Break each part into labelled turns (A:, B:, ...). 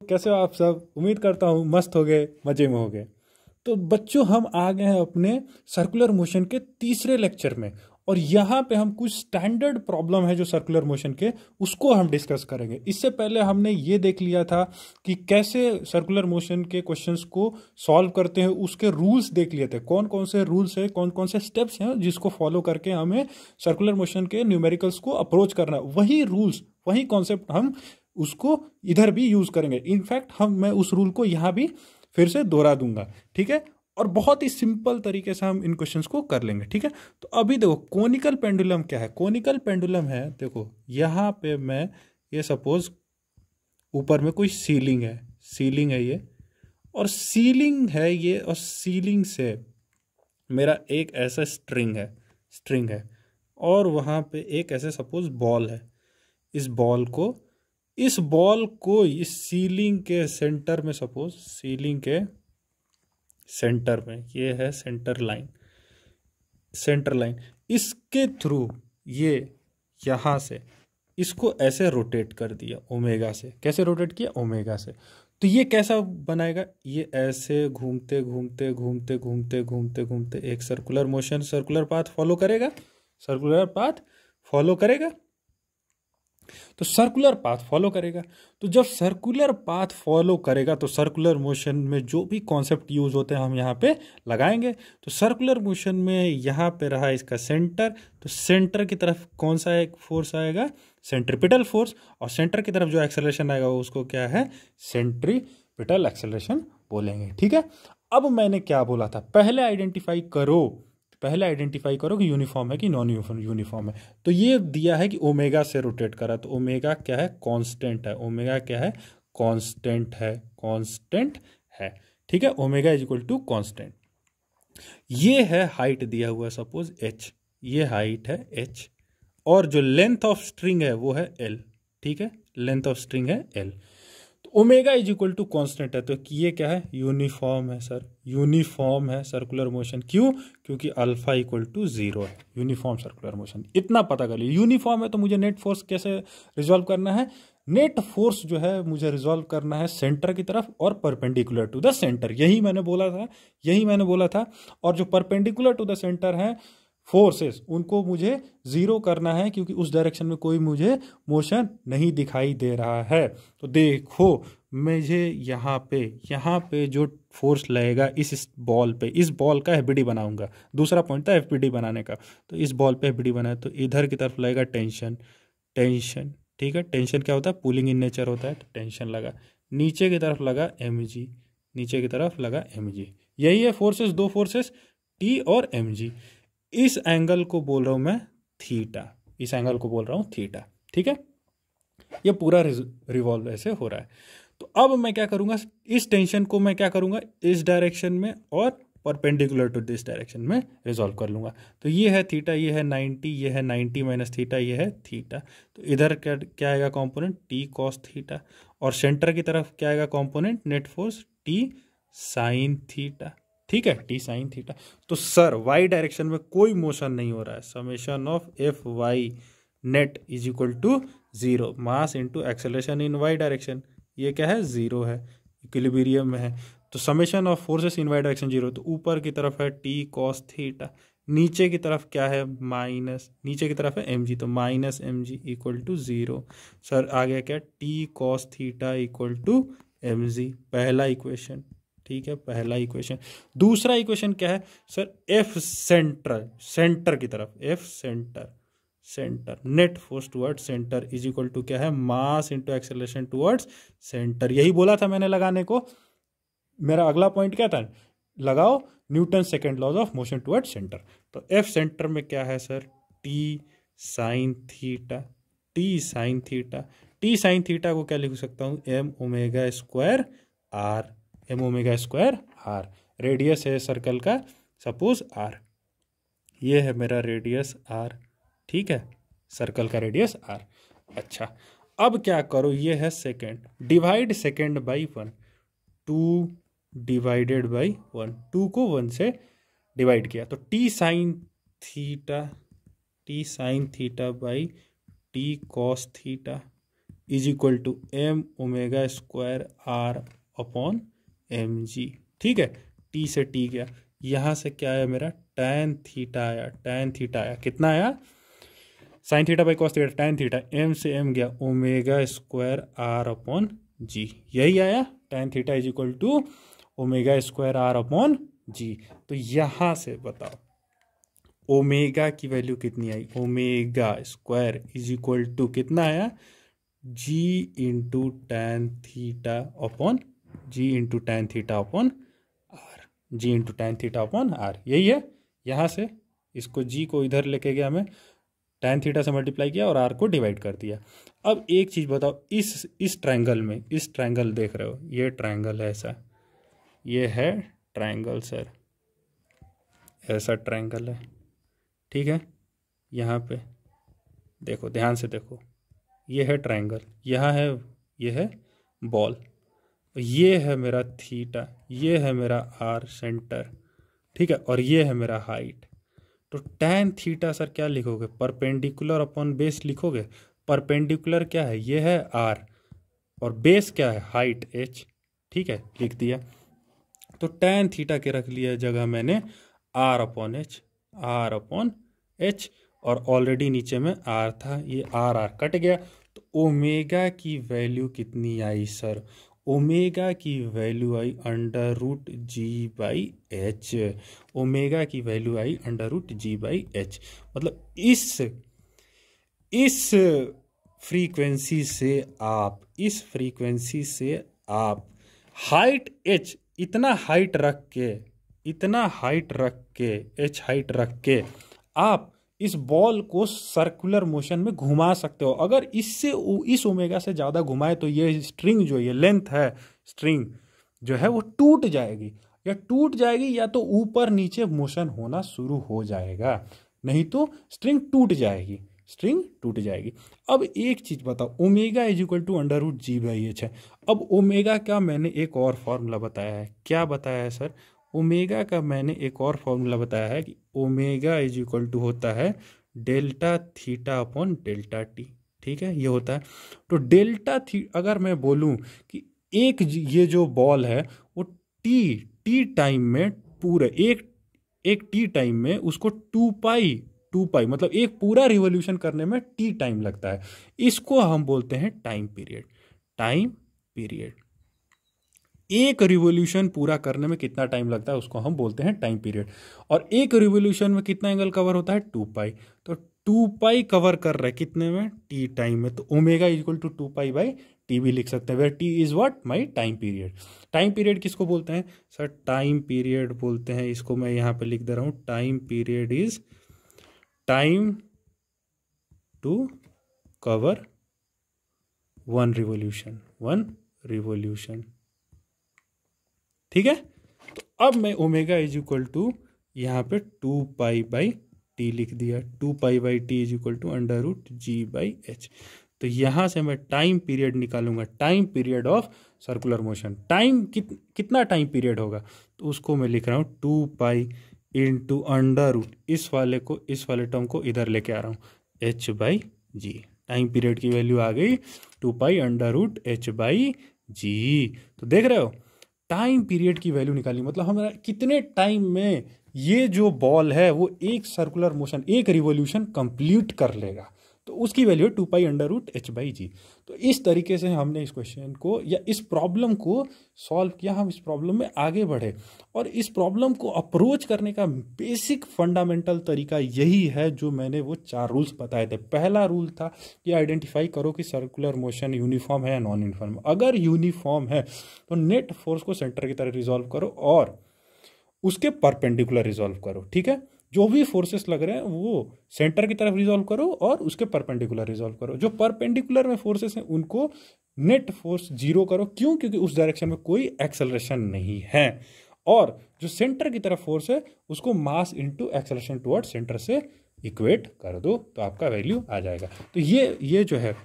A: कैसे हो आप सब। उम्मीद करता हूँ मस्त हो गए, मजे में हो गए। तो बच्चों, हम आ गए हैं अपने सर्कुलर मोशन के तीसरे लेक्चर में। और यहाँ पे हम कुछ स्टैंडर्ड प्रॉब्लम है जो सर्कुलर मोशन के, उसको हम डिस्कस करेंगे। इससे पहले हमने ये देख लिया था कि कैसे सर्कुलर मोशन के क्वेश्चंस को सॉल्व करते हैं, उसके रूल्स देख लिए थे। कौन कौन से रूल्स हैं, कौन कौन से स्टेप्स हैं जिसको फॉलो करके हमें सर्कुलर मोशन के न्यूमेरिकल्स को अप्रोच करना है। वही रूल्स, वही कॉन्सेप्ट हम उसको इधर भी यूज करेंगे। इनफैक्ट मैं उस रूल को यहाँ भी फिर से दोहरा दूंगा, ठीक है। और बहुत ही सिंपल तरीके से हम इन क्वेश्चंस को कर लेंगे, ठीक है। तो अभी देखो, कोनिकल पेंडुलम क्या है। कोनिकल पेंडुलम है, देखो यहाँ पे मैं ये सपोज ऊपर में कोई सीलिंग है, सीलिंग है ये, और सीलिंग है ये, और सीलिंग से मेरा एक ऐसा स्ट्रिंग है, और वहाँ पे एक ऐसे सपोज बॉल है। इस बॉल को इस सीलिंग के सेंटर में, सपोज सीलिंग के सेंटर में ये है सेंटर लाइन, इसके थ्रू ये यहाँ से इसको ऐसे रोटेट कर दिया ओमेगा से। कैसे रोटेट किया? ओमेगा से। तो ये कैसा बनाएगा? ये ऐसे घूमते घूमते घूमते घूमते घूमते घूमते एक circular motion, circular path follow करेगा। तो सर्कुलर पाथ फॉलो करेगा। तो जब सर्कुलर पाथ फॉलो करेगा तो सर्कुलर मोशन में जो भी कॉन्सेप्ट यूज होते हैं हम यहाँ पे लगाएंगे। तो सर्कुलर मोशन में यहाँ पे रहा इसका सेंटर, तो सेंटर की तरफ कौन सा एक फोर्स आएगा? Centripetal force. और सेंटर की तरफ जो एक्सेलरेशन आएगा वो उसको क्या है? सेंट्रीपिटल एक्सेलरेशन बोलेंगे, ठीक है। अब मैंने क्या बोला था? पहले आइडेंटिफाई करो कि यूनिफॉर्म है कि नॉन यूनिफॉर्म है। तो ये दिया है कि ओमेगा से रोटेट करा, तो ओमेगा क्या है? कांस्टेंट है। ओमेगा क्या है? कांस्टेंट है, ठीक है। Omega is equal to constant. ये है हाइट दिया हुआ, सपोज h, ये हाइट है h, और जो लेंथ ऑफ स्ट्रिंग है वो है l, ठीक है। लेंथ ऑफ स्ट्रिंग है l। Omega is equal to constant है, तो ये क्या है? यूनिफॉर्म है सर, यूनिफॉर्म है सर्कुलर मोशन। क्यों? क्योंकि अल्फा इक्वल टू 0 है। यूनिफॉर्म सर्कुलर मोशन, इतना पता कर लिया। यूनिफॉर्म है तो मुझे नेट फोर्स कैसे रिजॉल्व करना है? नेट फोर्स जो है मुझे रिजॉल्व करना है सेंटर की तरफ और परपेंडिकुलर टू द सेंटर। यही मैंने बोला था। और जो परपेंडिकुलर टू द सेंटर है फोर्सेस, उनको मुझे जीरो करना है, क्योंकि उस डायरेक्शन में कोई मुझे मोशन नहीं दिखाई दे रहा है। तो देखो, मुझे यहाँ पे जो फोर्स लगेगा इस बॉल पे, इस बॉल का एफबीडी बनाऊंगा। दूसरा पॉइंट था एफबीडी बनाने का। तो इस बॉल पे एफबीडी बनाए तो इधर की तरफ लगेगा टेंशन, ठीक है। टेंशन क्या होता है? पुलिंग इन नेचर होता है, तो टेंशन लगा। नीचे की तरफ लगा mg, यही है फोर्सेस, दो फोर्सेस T और mg। इस एंगल को बोल रहा हूं मैं थीटा, ठीक है। ये पूरा रिवॉल्व ऐसे हो रहा है। तो अब मैं क्या करूंगा? इस टेंशन को मैं क्या करूंगा? इस डायरेक्शन में और परपेंडिकुलर टू दिस डायरेक्शन में रिजॉल्व कर लूंगा। तो ये है थीटा, ये है 90, ये है 90 माइनस थीटा, ये है थीटा। तो इधर क्या आएगा कॉम्पोनेंट? T cos theta. और सेंटर की तरफ क्या आएगा component? Net force T sine theta, ठीक है, टी साइन थीटा। तो सर वाई डायरेक्शन में कोई मोशन नहीं हो रहा है। Summation of F Y net is equal to 0, mass into acceleration in Y direction. ये क्या है? 0 है, इक्विलिब्रियम में है। तो summation of forces in Y direction 0। तो ऊपर की तरफ है टी कॉस थीटा, नीचे की तरफ क्या है? नीचे की तरफ है mg, तो minus mg equal to 0। Sir आ गया क्या? T cos theta equal to mg, पहला इक्वेशन, ठीक है, पहला इक्वेशन। दूसरा इक्वेशन क्या है सर? एफ सेंटर की तरफ, F centre net force towards centre is equal to क्या है? Mass into acceleration towards centre. यही बोला था मैंने लगाने को। मेरा अगला पॉइंट क्या था? लगाओ Newton second laws of motion towards centre. तो एफ सेंटर में क्या है सर? टी साइन थीटा को क्या लिख सकता हूं? M omega square R. Radius है सर्कल का सपोज आर, ये है मेरा रेडियस आर, ठीक है, सर्कल का रेडियस आर। अच्छा, अब क्या करो? ये है second, divide second by 1, 2 divided by 1, 2 को 1 से डिवाइड किया तो T sine theta by T cos theta is equal to M omega square R upon M G. ठीक है, टी से टी गया, यहाँ से क्या आया मेरा tan थीटा आया, tan थीटा आया, कितना आया sine theta by cos theta, tan theta, M से एम गया omega square R upon G, यही आया tan theta is equal to omega square R upon G. तो यहाँ से बताओ ओमेगा की वैल्यू कितनी आई, omega square is equal to कितना आया G into tan theta upon G into tan theta upon R, G into tan theta upon are, यही है। यहाँ से इसको जी को इधर लेके गया मैं, टैन थीटा से मल्टीप्लाई किया और आर को डिवाइड कर दिया। अब एक चीज़ बताओ, इस ट्रायंगल में, इस ट्रायंगल देख रहे हो, ये ट्रायंगल है ऐसा, ये है ट्रायंगल सर, ऐसा ट्रायंगल है, ठीक है। यहाँ पे देखो, ध्यान से देखो, ये है ट्रायंगल, यहाँ है, ये है बॉल, ये है मेरा थीटा, ये है मेरा आर सेंटर, ठीक है, और ये है मेरा हाइट। तो tan थीटा सर क्या लिखोगे, परपेंडिकुलर अपॉन बेस लिखोगे। परपेंडिकुलर क्या है, ये है r, और बेस क्या है हाइट h, ठीक है, लिख दिया। तो tan थीटा के रख लिया जगह मैंने r upon H, r upon H, और ऑलरेडी नीचे में r था, ये r कट गया। तो ओमेगा की वैल्यू कितनी आई सर, ओमेगा की वैल्यू आई under root G by H, omega की वैल्यू आई under root G by H. मतलब इस फ्रीक्वेंसी से आप हाइट h, इतना हाइट रख के h हाइट रख के आप इस बॉल को सर्कुलर मोशन में घुमा सकते हो। अगर इससे इस ओमेगा से ज़्यादा घुमाए तो ये स्ट्रिंग जो ये लेंथ है, स्ट्रिंग जो है वो टूट जाएगी, या तो ऊपर नीचे मोशन होना शुरू हो जाएगा, नहीं तो स्ट्रिंग टूट जाएगी। अब एक चीज़ बताओ, omega is equal to under root G by H है। अब ओमेगा का मैंने एक और फॉर्मूला बताया है, क्या बताया है सर, ओमेगा का मैंने एक और फॉर्मूला बताया है कि ओमेगा इज इक्वल टू होता है delta theta upon delta T, ठीक है, ये होता है। तो डेल्टा थी, अगर मैं बोलूं कि एक ये जो बॉल है वो टी टाइम में पूरे एक टी टाइम में उसको टू पाई मतलब एक पूरा रिवॉल्यूशन करने में टी टाइम लगता है, इसको हम बोलते हैं टाइम पीरियड। एक रिवॉल्यूशन पूरा करने में कितना टाइम लगता है उसको हम बोलते हैं टाइम पीरियड। और एक रिवॉल्यूशन में कितना एंगल कवर होता है, 2 पाई। तो 2 पाई कवर कर रहा है कितने में, टी टाइम में। तो omega equal to 2 pi by T भी लिख सकते हैं, where T is what, my time period. Time period किसको बोलते हैं सर, टाइम पीरियड बोलते हैं, इसको मैं यहाँ पे लिख दे रहा हूँ, time period is time to cover one revolution, ठीक है। तो अब मैं ओमेगा इज इक्वल टू यहाँ पे 2 पाई बाई टी लिख दिया, 2 pi by T is equal to under root G by H. तो यहाँ से मैं टाइम पीरियड निकालूंगा, time period of circular motion, time कितना टाइम पीरियड होगा, तो उसको मैं लिख रहा हूँ 2 पाई इंटू अंडर रूट, इस वाले टर्म को इधर लेके आ रहा हूँ, H by G. Time period की वैल्यू आ गई 2 pi under root H by G. तो देख रहे हो, टाइम पीरियड की वैल्यू निकाली, मतलब हमारा कितने टाइम में ये जो बॉल है वो एक सर्कुलर मोशन, एक रिवॉल्यूशन कंप्लीट कर लेगा, तो उसकी वैल्यू है 2 pi under root H by G. तो इस तरीके से हमने इस क्वेश्चन को या इस प्रॉब्लम को सॉल्व किया, हम इस प्रॉब्लम में आगे बढ़े। और इस प्रॉब्लम को अप्रोच करने का बेसिक फंडामेंटल तरीका यही है जो मैंने वो 4 रूल्स बताए थे। पहला रूल था कि आइडेंटिफाई करो कि सर्कुलर मोशन यूनिफॉर्म है या नॉन यूनिफॉर्म। अगर यूनिफॉर्म है तो नेट फोर्स को सेंटर की तरह रिजॉल्व करो और उसके परपेंडिकुलर रिजॉल्व करो, ठीक है। जो भी फोर्सेस लग रहे हैं वो सेंटर की तरफ रिजॉल्व करो और उसके परपेंडिकुलर रिजॉल्व करो। जो परपेंडिकुलर में फोर्सेस हैं उनको नेट फोर्स 0 करो, क्यों, क्योंकि उस डायरेक्शन में कोई एक्सेलरेशन नहीं है। और जो सेंटर की तरफ फोर्स है उसको मास इनटू एक्सेलरेशन टुवर्ड सेंटर से इक्वेट कर दो, तो आपका वैल्यू आ जाएगा। तो ये जो है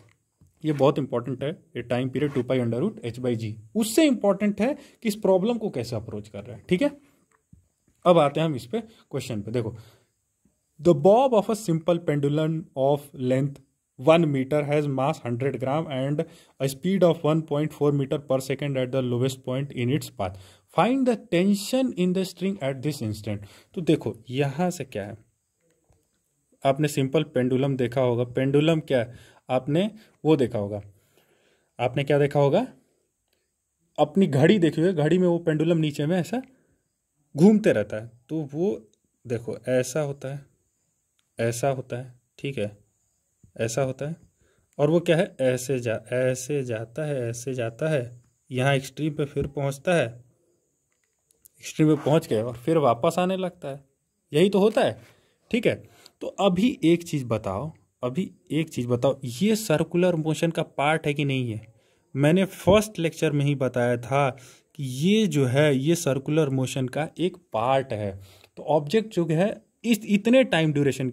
A: ये बहुत इंपॉर्टेंट है, ये time period 2 pi under root H by G. उससे इंपॉर्टेंट है कि इस प्रॉब्लम को कैसे अप्रोच कर रहे हैं, ठीक है। अब आते हैं हम इस पे क्वेश्चन पे। देखो, the Bob of a simple pendulum of length 1 meter has mass 100 gram and a speed of 1.4 meter per second at the lowest point in its path. Find the tension in the string at this instant. तो देखो यहाँ से क्या है, आपने simple pendulum देखा होगा। Pendulum क्या है, आपने वो देखा होगा, आपने क्या देखा होगा, अपनी घड़ी देखी हुई, घड़ी में वो पेंडुलम नीचे में ऐसा घूमते रहता है। तो वो देखो ऐसा होता है, ऐसा होता है, ठीक है, ऐसा होता है, और वो क्या है, ऐसे जाता है, ऐसे जाता है, यहाँ एक्सट्रीम पे फिर पहुँचता है, एक्सट्रीम पे पहुँच के और फिर वापस आने लगता है। यही तो होता है, ठीक है। तो अभी एक चीज़ बताओ, ये सर्कुलर मोशन का पार्ट है कि नहीं है? मैंने फर्स्ट लेक्चर में ही बताया था कि ये जो है ये सर्कुलर मोशन का एक पार्ट है। तो ऑब्जेक्ट जो है इतने टाइम ड्यूरेशन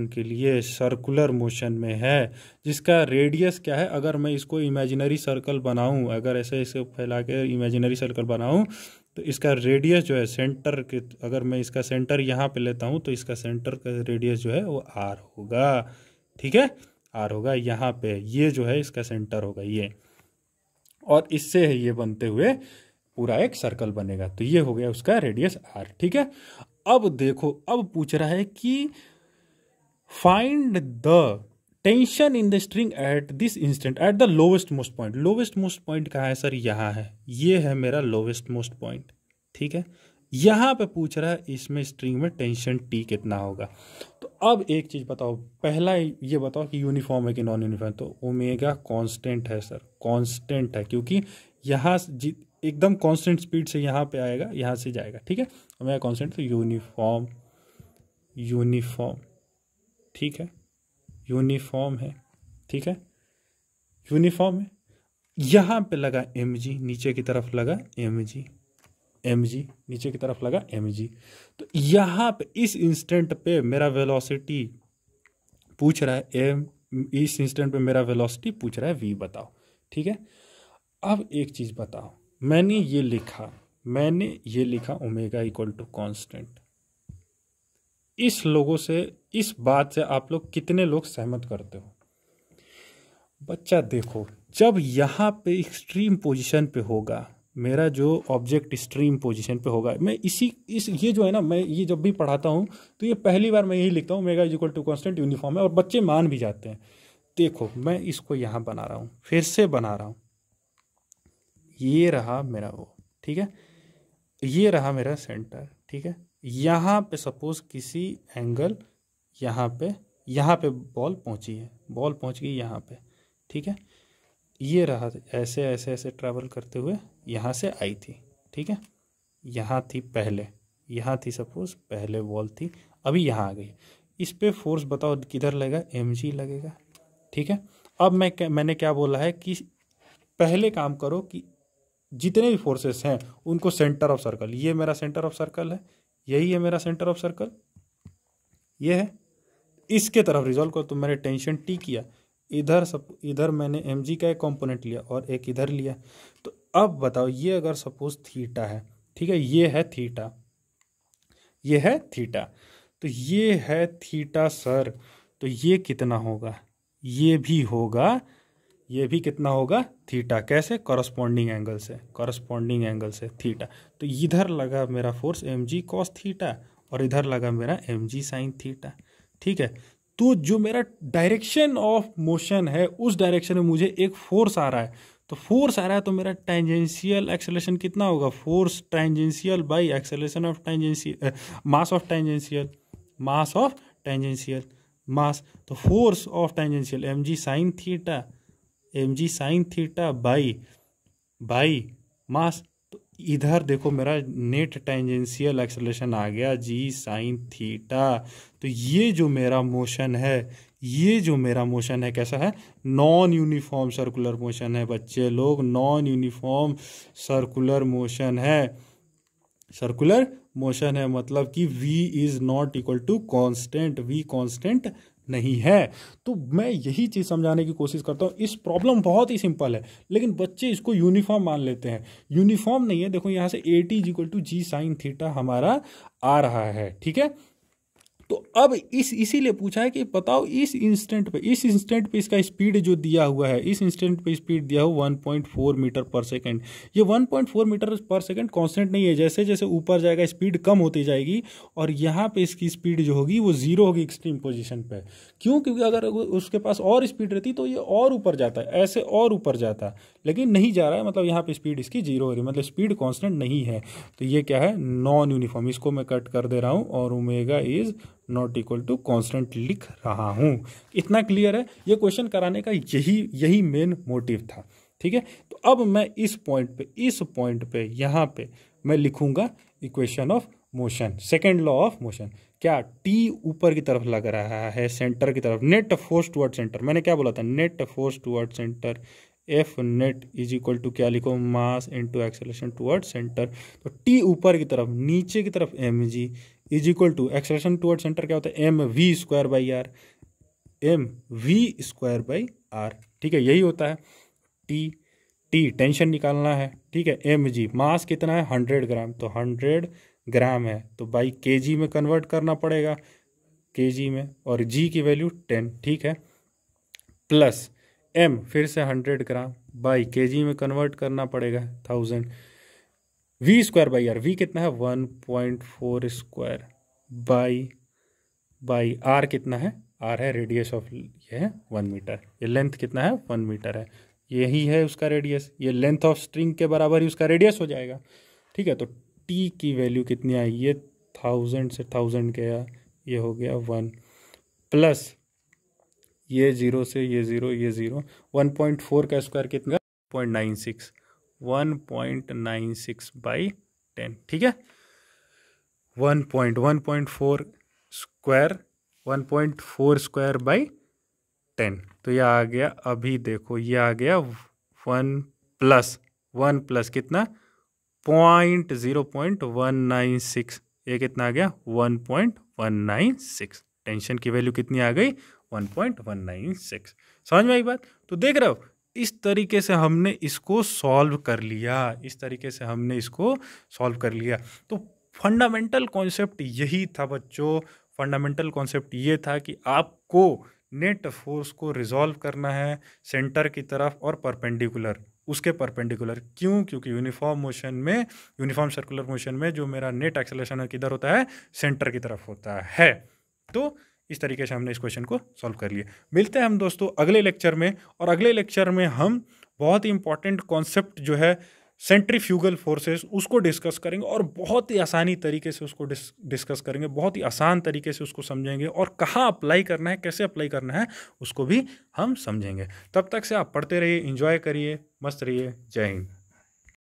A: के लिए सर्कुलर मोशन में है, जिसका रेडियस क्या है, अगर मैं इसको इमेजिनरी सर्कल बनाऊं, अगर ऐसे फैला के इमेजिनरी सर्कल बनाऊं, तो इसका रेडियस जो है सेंटर के, अगर मैं इसका सेंटर यहाँ पे लेता हूँ तो इसका सेंटर का रेडियस जो है वो आर होगा, ठीक है, आर होगा यहाँ पे, ये जो है इसका सेंटर होगा ये, और इससे ये बनते हुए पूरा एक सर्कल बनेगा। तो ये हो गया उसका रेडियस आर, ठीक है। अब देखो, अब पूछ रहा है कि find the tension in the string at this instant at the lowest most point. Lowest most point कहाँ है सर? यहाँ है, ये है मेरा लोवेस्ट मोस्ट पॉइंट, ठीक है। यहाँ पे पूछ रहा है इसमें स्ट्रिंग में टेंशन टी कितना होगा। तो अब एक चीज बताओ, पहला ये बताओ कि यूनिफॉर्म है कि नॉन यूनिफॉर्म। तो ओमेगा कांस्टेंट है सर, कांस्टेंट है, क्योंकि यहाँ एकदम कांस्टेंट स्पीड से यहाँ पे आएगा, यहाँ से जाएगा, ठीक है। ओमेगा कांस्टेंट, तो यूनिफॉर्म, ठीक है, यूनिफॉर्म है, ठीक है, यूनिफॉर्म है। यहाँ पे लगा mg, नीचे की तरफ लगा mg, नीचे की तरफ लगा mg। तो यहाँ पे इस इंस्टेंट पे मेरा वेलोसिटी पूछ रहा है इस इंस्टेंट पे मेरा वेलोसिटी पूछ रहा है v बताओ, ठीक है। अब एक चीज बताओ, मैंने ये लिखा ओमेगा इक्वल टू कॉन्स्टेंट। इस बात से आप लोग कितने लोग सहमत करते हो? बच्चा देखो, जब यहाँ पे एक्सट्रीम पोजीशन पे होगा, मेरा जो ऑब्जेक्ट एक्सट्रीम पोजीशन पे होगा, मैं ये जो है ना, मैं ये जब भी पढ़ाता हूँ तो ये पहली बार मैं यही लिखता हूँ, omega equal to constant uniform है, और बच्चे मान भी जाते हैं। देखो मैं इसको यहाँ बना रहा हूँ, फिर से बना रहा हूँ, ये रहा मेरा वो, ठीक है, ये रहा मेरा सेंटर, ठीक है। यहाँ पे सपोज किसी एंगल यहाँ पे बॉल पहुँची है, बॉल पहुँच गई यहाँ पे, ठीक है। ये रहा, ऐसे ट्रैवल करते हुए यहाँ से आई थी, ठीक है, यहाँ थी पहले, यहाँ थी सपोज पहले बॉल थी, अभी यहाँ आ गई। इस पे फोर्स बताओ किधर लगेगा? mg लगेगा, ठीक है। अब मैंने क्या बोला है कि पहले काम करो कि जितने भी फोर्सेस हैं उनको सेंटर ऑफ सर्कल, ये मेरा सेंटर ऑफ सर्कल है, यही है मेरा सेंटर ऑफ सर्कल, ये है, इसके तरफ रिजॉल्व करो। तो मैंने टेंशन टी किया, इधर मैंने mg का एक कंपोनेंट लिया और एक इधर लिया। तो अब बताओ, ये अगर सपोज थीटा है, ठीक है, ये है थीटा, ये है थीटा, तो ये है थीटा सर, तो ये कितना होगा? ये भी होगा, ये भी कितना होगा? थीटा। कैसे? कॉरस्पॉन्डिंग एंगल से थीटा। तो इधर लगा मेरा फोर्स mg cos थीटा और इधर लगा मेरा mg sin थीटा, ठीक है। तो जो मेरा डायरेक्शन ऑफ मोशन है, उस डायरेक्शन में मुझे एक फोर्स आ रहा है, तो मेरा टेंजेंशियल एक्सेलरेशन कितना होगा? Force tangential by acceleration of tangential, mass of tangential, तो force of tangential mg sin theta by mass. तो इधर देखो मेरा नेट टेंजेंशियल एक्सेलरेशन आ गया g sin थीटा। तो ये जो मेरा मोशन है कैसा है? नॉन यूनिफॉर्म सर्कुलर मोशन है बच्चे लोग, नॉन यूनिफॉर्म सर्कुलर मोशन है, मतलब कि v is not equal to constant, v constant नहीं है। तो मैं यही चीज समझाने की कोशिश करता हूँ। इस प्रॉब्लम बहुत ही सिंपल है, लेकिन बच्चे इसको यूनिफॉर्म मान लेते हैं। यूनिफॉर्म नहीं है। देखो यहाँ से AT equal to G sine theta हमारा आ रहा है, ठीक है। तो अब इसीलिए पूछा है कि बताओ इस इंस्टेंट पे इसका स्पीड जो दिया हुआ है, इस इंस्टेंट पे स्पीड दिया हुआ 1.4 मीटर पर सेकेंड। ये 1.4 मीटर पर सेकेंड कांस्टेंट नहीं है, जैसे जैसे ऊपर जाएगा स्पीड कम होती जाएगी और यहाँ पे इसकी स्पीड जो होगी वो जीरो होगी एक्सट्रीम पोजीशन पे। क्यों? क्योंकि अगर उसके पास और स्पीड रहती तो ये और ऊपर जाता है, ऐसे और ऊपर जाता, लेकिन नहीं जा रहा है, मतलब यहाँ पे स्पीड इसकी जीरो हो रही है, मतलब स्पीड कांस्टेंट नहीं है। तो ये क्या है? Non uniform. इसको मैं कट कर दे रहा हूँ और omega is not equal to constant लिख रहा हूं। इतना क्लियर है? ये क्वेश्चन कराने का यही मेन मोटिव था। ठीक है, तो अब मैं इस पॉइंट पे यहां पे मैं लिखूंगा equation of motion, second law of motion. क्या? टी ऊपर की तरफ लग रहा है, सेंटर की तरफ, नेट फोर्स टुवर्ड सेंटर। मैंने क्या बोला था? Net force toward centre, F net is equal to क्या लिखो? Mass into acceleration toward centre. तो टी ऊपर की तरफ, नीचे की तरफ M G is equal to acceleration toward centre क्या होता है? M V square by R, M V square by R. ठीक है, यही होता है। टी टेंशन निकालना है। ठीक है, एम जी मास कितना है? 100 ग्राम, तो 100 ग्राम है तो बाई केजी में कन्वर्ट करना पड़ेगा, केजी में, और जी की वैल्यू 10। ठीक है, प्लस एम फिर से 100 ग्राम बाई केजी में कन्वर्ट करना पड़ेगा 1000, V square by R, V कितना है? 1.4 स्क्वायर बाई आर कितना है? आर है रेडियस ऑफ, ये है 1 मीटर। ये लेंथ कितना है? 1 मीटर है, यही है उसका रेडियस। ये लेंथ ऑफ स्ट्रिंग के बराबर ही उसका रेडियस हो जाएगा। ठीक है, तो टी की वैल्यू कितनी आई? ये 1000 से 1000 गया, ये हो गया 1, प्लस ये 0 से ये 0, ये 0, 1.4 का स्क्वायर कितना? 0.96, 1.96 बाई 10। ठीक है, 1.4 स्क्वायर, 1.4 स्क्वायर बाई 10। तो ये आ गया, अभी देखो ये आ गया 1 प्लस कितना? 0.196। ये कितना आ गया? 1.196। टेंशन की वैल्यू कितनी आ गई? 1.196। समझ में आई बात? तो देख रहे हो, इस तरीके से हमने इसको सॉल्व कर लिया। तो फंडामेंटल कॉन्सेप्ट यही था बच्चों। फंडामेंटल कॉन्सेप्ट ये था कि आपको नेट फोर्स को रिजॉल्व करना है सेंटर की तरफ और परपेंडिकुलर, उसके परपेंडिकुलर। क्यों? क्योंकि यूनिफॉर्म सर्कुलर मोशन में जो मेरा नेट एक्सेलरेशन है किधर होता है? सेंटर की तरफ होता है। तो इस तरीके से हमने इस क्वेश्चन को सॉल्व कर लिया। मिलते हैं हम दोस्तों अगले लेक्चर में, और अगले लेक्चर में हम बहुत ही इंपॉर्टेंट कॉन्सेप्ट जो है सेंट्रीफ्यूगल फोर्सेस, उसको डिस्कस करेंगे और बहुत ही आसानी तरीके से उसको डिस्कस करेंगे, बहुत ही आसान तरीके से उसको समझेंगे, और कहाँ अप्लाई करना है, कैसे अप्लाई करना है, उसको भी हम समझेंगे। तब तक से आप पढ़ते रहिए, एंजॉय करिए, मस्त रहिए। जय हिंद।